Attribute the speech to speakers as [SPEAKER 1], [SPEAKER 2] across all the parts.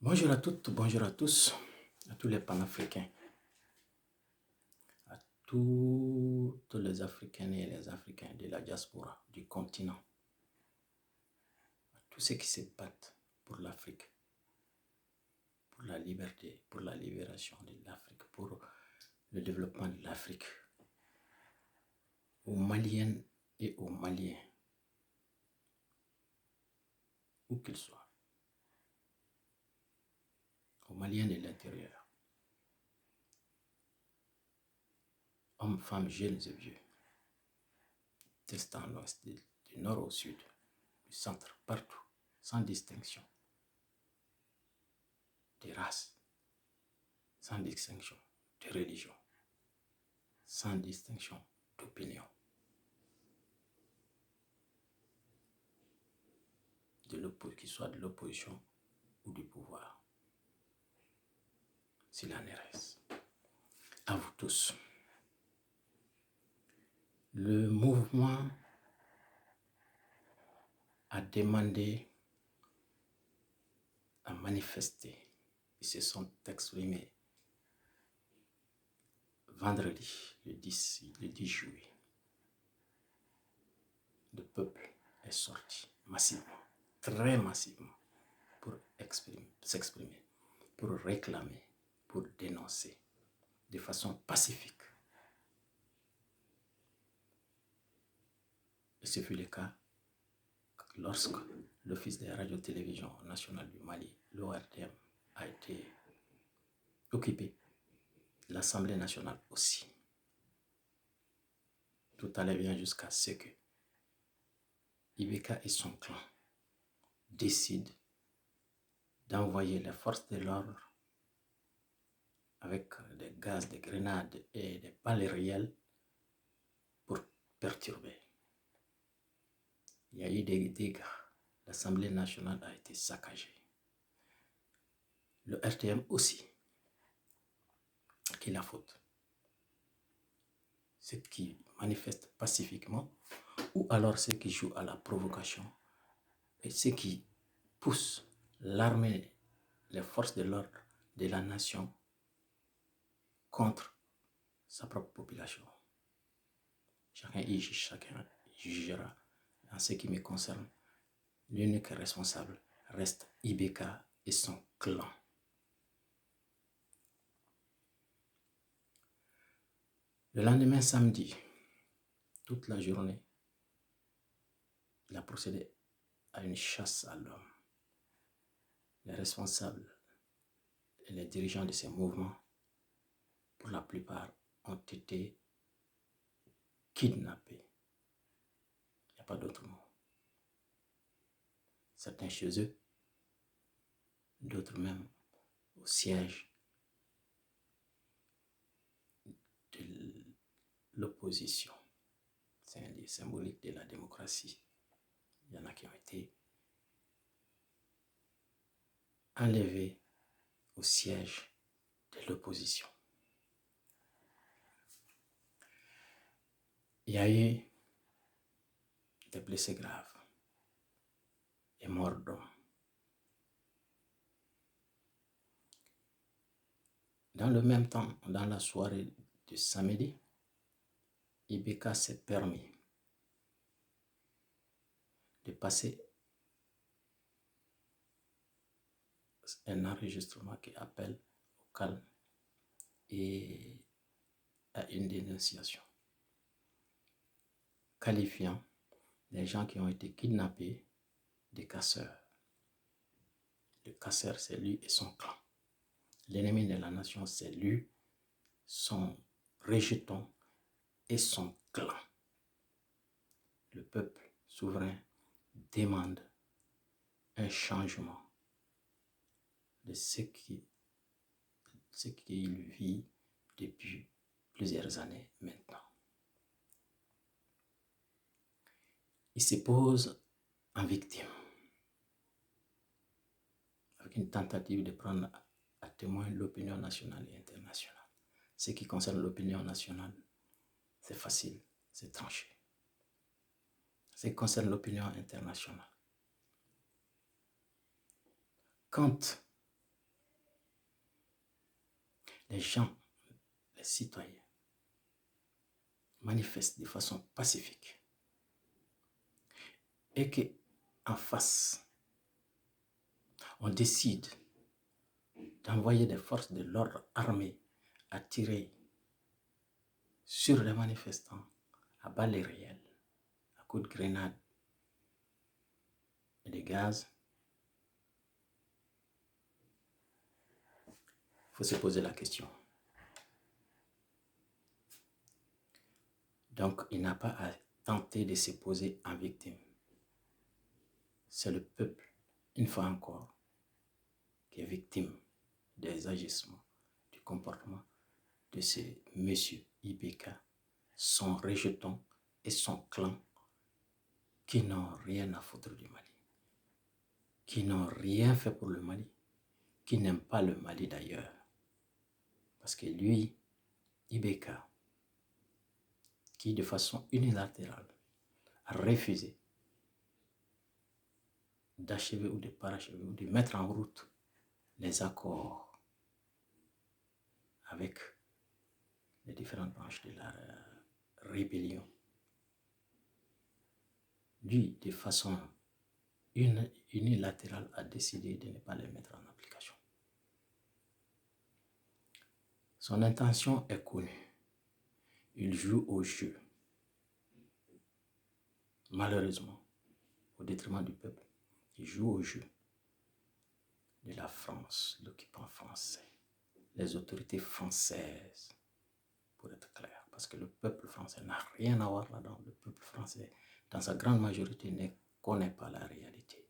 [SPEAKER 1] Bonjour à toutes, bonjour à tous les panafricains, à toutes les Africaines et les Africains de la diaspora, du continent, à tous ceux qui se battent pour l'Afrique, pour la liberté, pour la libération de l'Afrique, pour le développement de l'Afrique, aux Maliennes et aux Maliens, où qu'ils soient, aux Maliens de l'intérieur, hommes, femmes, jeunes et vieux, d'est en ouest, du nord au sud, du centre, partout, sans distinction de race, sans distinction de religion, sans distinction d'opinion, qu'il soit de l'opposition ou du pouvoir, s'il en reste. À vous tous. Le mouvement a demandé à manifester. Ils se sont exprimés vendredi, le 10 juillet. Le peuple est sorti massivement, très massivement, pour s'exprimer, pour réclamer, pour dénoncer de façon pacifique. Et ce fut le cas lorsque l'Office des radios-télévisions nationales du Mali, l'ORTM, a été occupé, l'Assemblée nationale aussi. Tout allait bien jusqu'à ce que Ibeka et son clan décident d'envoyer les forces de l'ordre avec des gaz, des grenades et des balles réelles pour perturber. Il y a eu des dégâts. L'Assemblée nationale a été saccagée. Le RTM aussi, qui est la faute. Ceux qui manifestent pacifiquement ou alors ceux qui jouent à la provocation et ceux qui poussent l'armée, les forces de l'ordre de la nation contre sa propre population. Chacun jugera. En ce qui me concerne, l'unique responsable reste Ibeka et son clan. Le lendemain, samedi, toute la journée, il a procédé à une chasse à l'homme. Les responsables et les dirigeants de ces mouvements, pour la plupart, ont été kidnappés. Il n'y a pas d'autre mot. Certains chez eux, d'autres même au siège de l'opposition. C'est un lieu symbolique de la démocratie. Il y en a qui ont été enlevés au siège de l'opposition. Il y a eu des blessés graves, des morts d'hommes. Dans le même temps, dans la soirée de samedi, Ibeka s'est permis de passer un enregistrement qui appelle au calme et à une dénonciation, qualifiant les gens qui ont été kidnappés des casseurs. Le casseur, c'est lui et son clan. L'ennemi de la nation, c'est lui, son rejeton et son clan. Le peuple souverain demande un changement de ce qu'il vit depuis plusieurs années maintenant. Il se pose en victime avec une tentative de prendre à témoin l'opinion nationale et internationale. Ce qui concerne l'opinion nationale, c'est facile, c'est tranché. Ce qui concerne l'opinion internationale, quand les gens, les citoyens, manifestent de façon pacifique et qu'en face, on décide d'envoyer des forces de l'ordre armées à tirer sur les manifestants à balles réelles, à coups de grenades et de gaz, il faut se poser la question. Donc, il n'a pas à tenter de se poser en victime. C'est le peuple, une fois encore, qui est victime des agissements, du comportement de ce monsieur Ibeka, son rejeton et son clan qui n'ont rien à foutre du Mali, qui n'ont rien fait pour le Mali, qui n'aiment pas le Mali d'ailleurs. Parce que lui, Ibeka, qui de façon unilatérale a refusé d'achever ou de parachever ou de mettre en route les accords avec les différentes branches de la rébellion. Lui, de façon unilatérale, a décidé de ne pas les mettre en application. Son intention est connue. Il joue au jeu. Malheureusement, au détriment du peuple, il joue au jeu de la France, l'occupant français, les autorités françaises, pour être clair. Parce que le peuple français n'a rien à voir là-dedans. Le peuple français, dans sa grande majorité, ne connaît pas la réalité.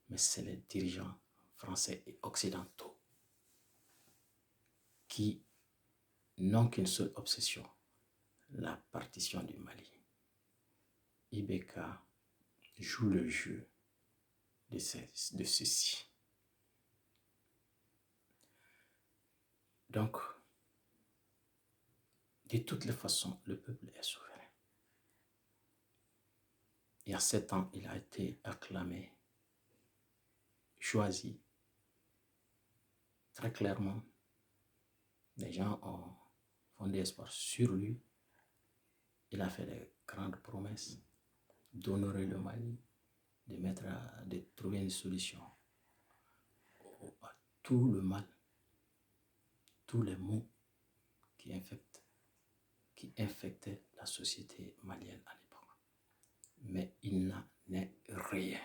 [SPEAKER 1] Mais c'est les dirigeants français et occidentaux qui n'ont qu'une seule obsession, la partition du Mali. Ibeka joue le jeu de ceci. Donc, de toutes les façons, le peuple est souverain. Il y a 7 ans, il a été acclamé, choisi. Très clairement, les gens ont fondé espoir sur lui. Il a fait des grandes promesses d'honorer le Mali, de trouver une solution à tout le mal, tous les maux qui infectaient la société malienne à l'époque. Mais il n'en est rien.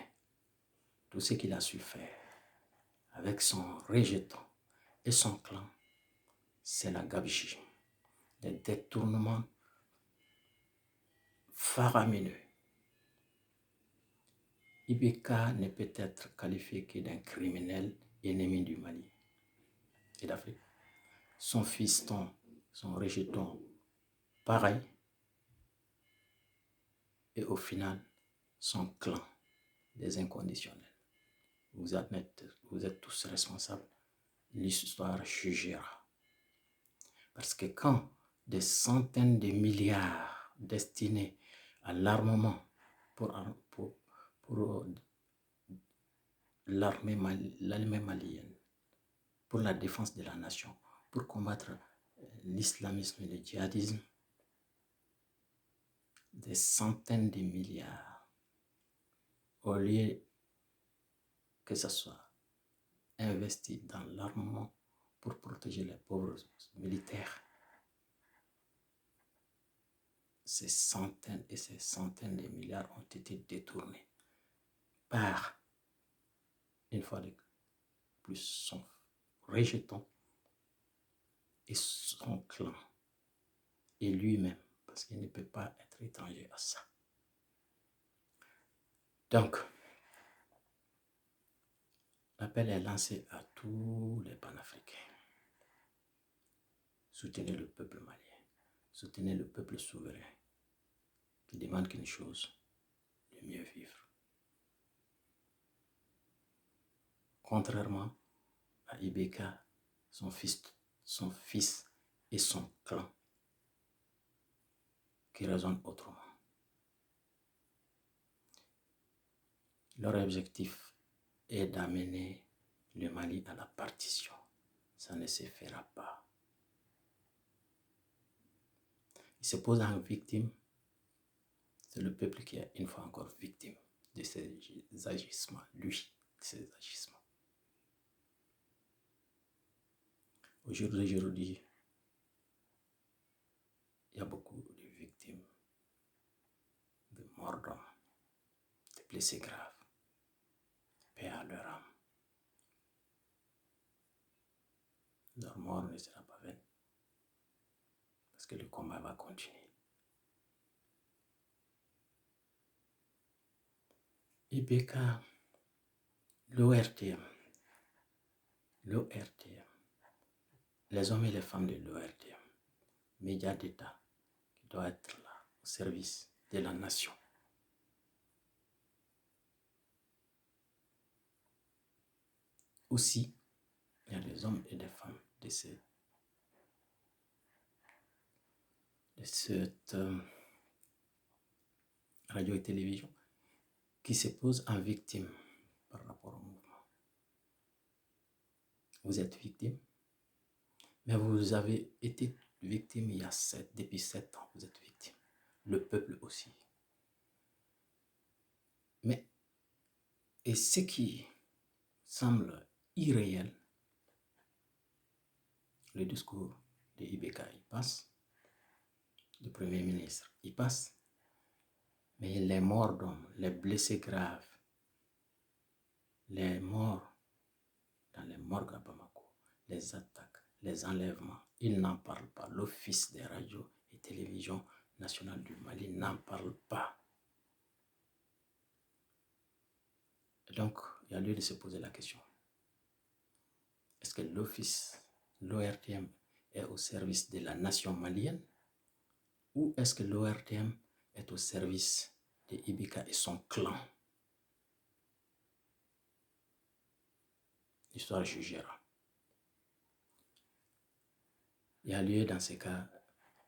[SPEAKER 1] Tout ce qu'il a su faire avec son rejeton et son clan, c'est la gabegie, les détournements faramineux. Ibeka ne peut être qualifié que d'un criminel ennemi du Mali et d'Afrique. Son fiston, son rejeton, pareil. Et au final, son clan, des inconditionnels. Vous êtes tous responsables. L'histoire jugera. Parce que quand des centaines de milliards destinés à l'armement pour l'armée malienne, pour la défense de la nation, pour combattre l'islamisme et le djihadisme, des centaines de milliards, au lieu que ce soit investi dans l'armement pour protéger les pauvres militaires, ces centaines et ces centaines de milliards ont été détournés par, une fois de plus, son rejeton et son clan et lui-même, parce qu'il ne peut pas être étranger à ça. Donc, l'appel est lancé à tous les panafricains. Soutenez le peuple malien, soutenez le peuple souverain qui demande qu'une chose, de mieux vivre. Contrairement à Ibeka, son fils et son clan qui raisonnent autrement. Leur objectif est d'amener le Mali à la partition. ça ne se fera pas. Il se pose en victime. C'est le peuple qui est une fois encore victime de ses agissements, lui, de ses agissements. Au jour d'aujourd'hui, il y a beaucoup de victimes, de morts d'hommes, de blessés graves. Paix à leur âme. Leur mort ne sera pas vaine, parce que le combat va continuer. IBK, l'ORTM, les hommes et les femmes de l'ORTM, médias d'État qui doit être là au service de la nation. Aussi, il y a des hommes et des femmes de cette radio et télévision qui se posent en victime par rapport au mouvement. Vous êtes victime, mais vous avez été victime depuis 7 ans, vous êtes victime. Le peuple aussi. Mais, et ce qui semble irréel, le discours de IBK, il passe, du Premier ministre, il passe, mais les morts d'hommes, les blessés graves, les morts dans les morgues à Bamako, les attaques, les enlèvements, il n'en parle pas. L'Office des radios et télévisions nationales du Mali n'en parle pas. Donc, il y a lieu de se poser la question. Est-ce que l'ORTM est au service de la nation malienne ou est-ce que l'ORTM est au service de IBK et son clan? L'histoire jugera. Il y a lieu dans ces cas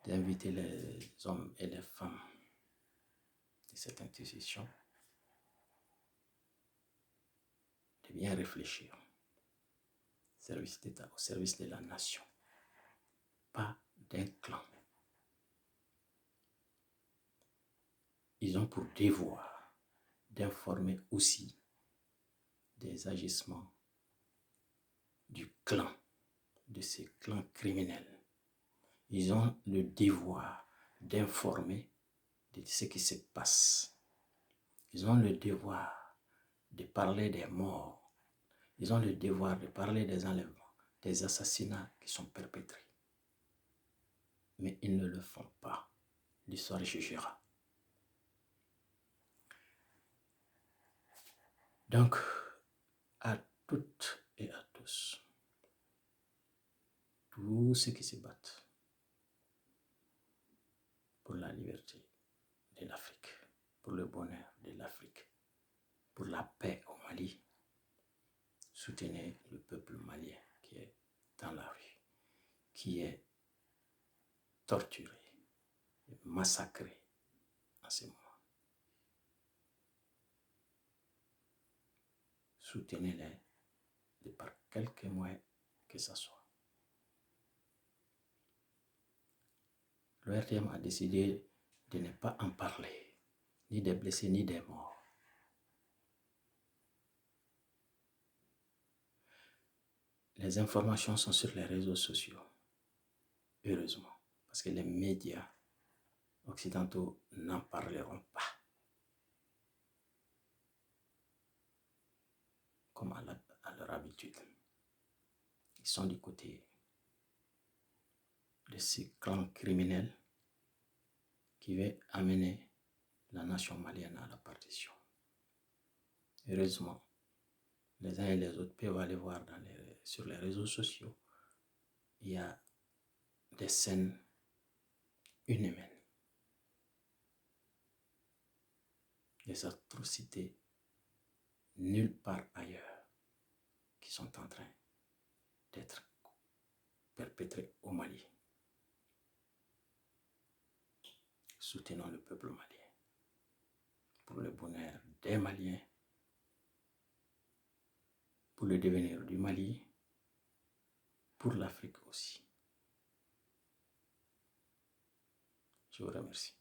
[SPEAKER 1] d'inviter les hommes et les femmes de cette institution de bien réfléchir. Service d'État au service de la nation, pas d'un clan. Ils ont pour devoir d'informer aussi des agissements du clan, de ces clans criminels. Ils ont le devoir d'informer de ce qui se passe. Ils ont le devoir de parler des morts. Ils ont le devoir de parler des enlèvements, des assassinats qui sont perpétrés. Mais ils ne le font pas. L'histoire jugera. Donc, à toutes et à tous ceux qui se battent pour la liberté de l'Afrique, pour le bonheur de l'Afrique, pour la paix au Mali, soutenez le peuple malien qui est dans la rue, qui est torturé, massacré en ce moment. Soutenez-les de par quelques moyens que ce soit. L'ORTM a décidé de ne pas en parler, ni des blessés, ni des morts. Les informations sont sur les réseaux sociaux, heureusement, parce que les médias occidentaux n'en parleront pas. Comme à leur habitude. Ils sont du côté de ces clans criminels qui veulent amener la nation malienne à la partition. Heureusement, les uns et les autres peuvent aller voir sur les réseaux sociaux. Il y a des scènes inhumaines, des atrocités nulle part ailleurs qui sont en train d'être perpétrées au Mali. Soutenons le peuple malien pour le bonheur des Maliens, pour le devenir du Mali, pour Je vous remercie.